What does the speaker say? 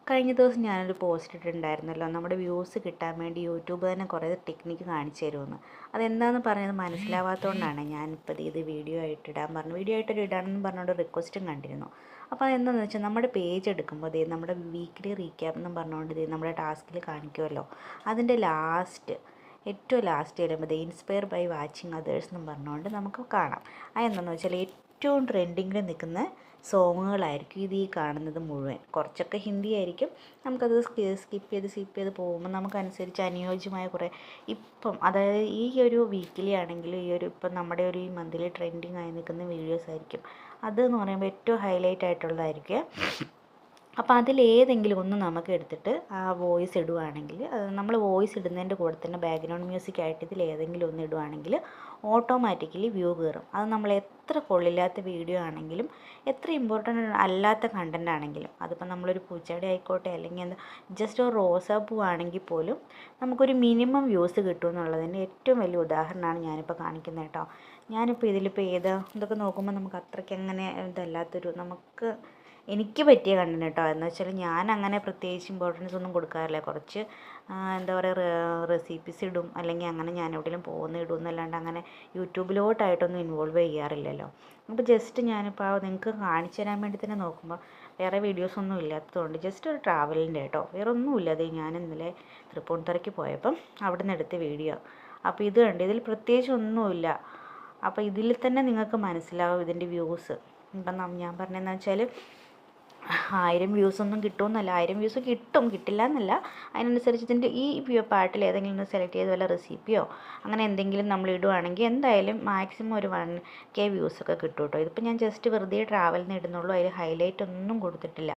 കഴിഞ്ഞ ദിവസം ഞാനൊരു പോസ്റ്റ് ഇട്ടിട്ടുണ്ടായിരുന്നല്ലോ, നമ്മുടെ വ്യൂസ് കിട്ടാൻ വേണ്ടി യൂട്യൂബ് തന്നെ കുറേ ടെക്നിക്ക് കാണിച്ചു തരുമെന്ന്. അതെന്താണെന്ന് പറഞ്ഞത് മനസ്സിലാവാത്തതുകൊണ്ടാണ് ഞാനിപ്പോൾ ഇത് വീഡിയോ ആയിട്ട് ഇടാൻ പറഞ്ഞു. വീഡിയോ ആയിട്ടൊരു ഇടാനെന്ന് പറഞ്ഞുകൊണ്ട് റിക്വസ്റ്റും കണ്ടിരുന്നു. അപ്പോൾ അതെന്താണെന്ന് വെച്ചാൽ നമ്മുടെ പേജ് എടുക്കുമ്പോൾ നമ്മുടെ വീക്ക്ലി റീക്യാപ്പ് എന്നും പറഞ്ഞുകൊണ്ട് നമ്മുടെ ടാസ്കിൽ കാണിക്കുമല്ലോ, അതിൻ്റെ ഏറ്റവും ലാസ്റ്റ് വരുമ്പോൾ ഇൻസ്പയർ ബൈ വാച്ചിങ് അതേഴ്സ് എന്നും പറഞ്ഞുകൊണ്ട് നമുക്ക് കാണാം. അതെന്താണെന്ന് വെച്ചാൽ ഏറ്റവും ട്രെൻഡിങ്ങിൽ നിൽക്കുന്ന സോങ്ങുകളായിരിക്കും ഈ കാണുന്നത് മുഴുവൻ. കുറച്ചൊക്കെ ഹിന്ദി ആയിരിക്കും. നമുക്കത് സ്കിപ്പ് ചെയ്ത് പോകുമ്പോൾ നമുക്കനുസരിച്ച് അനുയോജ്യമായ കുറേ അതായത് ഈ ഒരു വീക്കിലി ആണെങ്കിലും ഇപ്പം നമ്മുടെ ഈ മന്ത്ലി ട്രെൻഡിങ് ആയി നിൽക്കുന്ന വീഡിയോസ് ആയിരിക്കും. അതെന്ന് പറയുമ്പോൾ ഏറ്റവും ഹൈലൈറ്റ് ആയിട്ടുള്ളതായിരിക്കും. അപ്പോൾ അതിലേതെങ്കിലും ഒന്ന് നമുക്ക് എടുത്തിട്ട് ആ വോയിസ് ഇടുവാണെങ്കിൽ, നമ്മൾ വോയിസ് ഇടുന്നതിൻ്റെ കൂടെ തന്നെ ബാക്ക്ഗ്രൗണ്ട് മ്യൂസിക് ആയിട്ട് ഇതിലേതെങ്കിലും ഒന്ന് ഇടുവാണെങ്കിൽ ഓട്ടോമാറ്റിക്കലി വ്യൂ കയറും. അത് നമ്മൾ എത്ര കൊള്ളില്ലാത്ത വീഡിയോ ആണെങ്കിലും, എത്ര ഇമ്പോർട്ടൻ്റ് അല്ലാത്ത കണ്ടൻ്റ് ആണെങ്കിലും, അതിപ്പോൾ നമ്മളൊരു പൂച്ചെടി ആയിക്കോട്ടെ, അല്ലെങ്കിൽ ജസ്റ്റ് ഒരു റോസാപ്പൂ ആണെങ്കിൽ പോലും നമുക്കൊരു മിനിമം വ്യൂസ് കിട്ടും എന്നുള്ളതിൻ്റെ ഏറ്റവും വലിയ ഉദാഹരണമാണ് ഞാനിപ്പോൾ കാണിക്കുന്നത് കേട്ടോ. ഞാനിപ്പോൾ ഇതിലിപ്പോൾ ഇതൊക്കെ നോക്കുമ്പോൾ നമുക്ക് അത്രയ്ക്ക് അങ്ങനെ ഇതല്ലാത്തൊരു എനിക്ക് പറ്റിയ കണ്ടന്റ് കേട്ടോ. എന്ന് വെച്ചാൽ ഞാൻ അങ്ങനെ പ്രത്യേകിച്ച് ഇമ്പോർട്ടൻസ് ഒന്നും കൊടുക്കാറില്ല. കുറച്ച് എന്താ പറയുക, റെസിപ്പീസ് ഇടും, അല്ലെങ്കിൽ അങ്ങനെ ഞാൻ എവിടെയെങ്കിലും പോകുന്ന ഇടും എന്നല്ലാണ്ട് അങ്ങനെ യൂട്യൂബിലോട്ടായിട്ടൊന്നും ഇൻവോൾവ് ചെയ്യാറില്ലല്ലോ. അപ്പോൾ ജസ്റ്റ് ഞാനിപ്പോൾ നിങ്ങൾക്ക് കാണിച്ചു തരാൻ വേണ്ടി തന്നെ നോക്കുമ്പോൾ വേറെ വീഡിയോസൊന്നും ഇല്ലാത്തതുകൊണ്ട് ജസ്റ്റ് ഒരു ട്രാവലിൻ്റെ കേട്ടോ, വേറെ ഒന്നുമില്ല. അത് ഞാൻ ഇന്നലെ തൃപ്പൂണിത്തുറയ്ക്ക് പോയപ്പം അവിടെ നിന്ന് എടുത്ത വീഡിയോ. അപ്പോൾ ഇത് കണ്ട്, ഇതിൽ പ്രത്യേകിച്ച് ഒന്നുമില്ല. അപ്പോൾ ഇതിൽ തന്നെ നിങ്ങൾക്ക് മനസ്സിലാവും ഇതിൻ്റെ വ്യൂസ്. ഇപ്പം ഞാൻ പറഞ്ഞതെന്ന് വെച്ചാൽ 1000 വ്യൂസൊന്നും കിട്ടുമെന്നല്ല. 1000 വ്യൂസ് കിട്ടില്ല എന്നല്ല. അതിനനുസരിച്ച് ഇതിൻ്റെ ഈ പാട്ടിൽ ഏതെങ്കിലും ഒന്ന് സെലക്ട് ചെയ്ത് വല്ല റെസിപ്പിയോ അങ്ങനെ എന്തെങ്കിലും നമ്മൾ ഇടുവാണെങ്കിൽ എന്തായാലും മാക്സിമം ഒരു 1K വ്യൂസൊക്കെ കിട്ടും കേട്ടോ. ഇതിപ്പോൾ ഞാൻ ജസ്റ്റ് വെറുതെ ട്രാവലിന് ഇടുന്നുള്ളൂ. അതിൽ ഹൈലൈറ്റ് ഒന്നും കൊടുത്തിട്ടില്ല.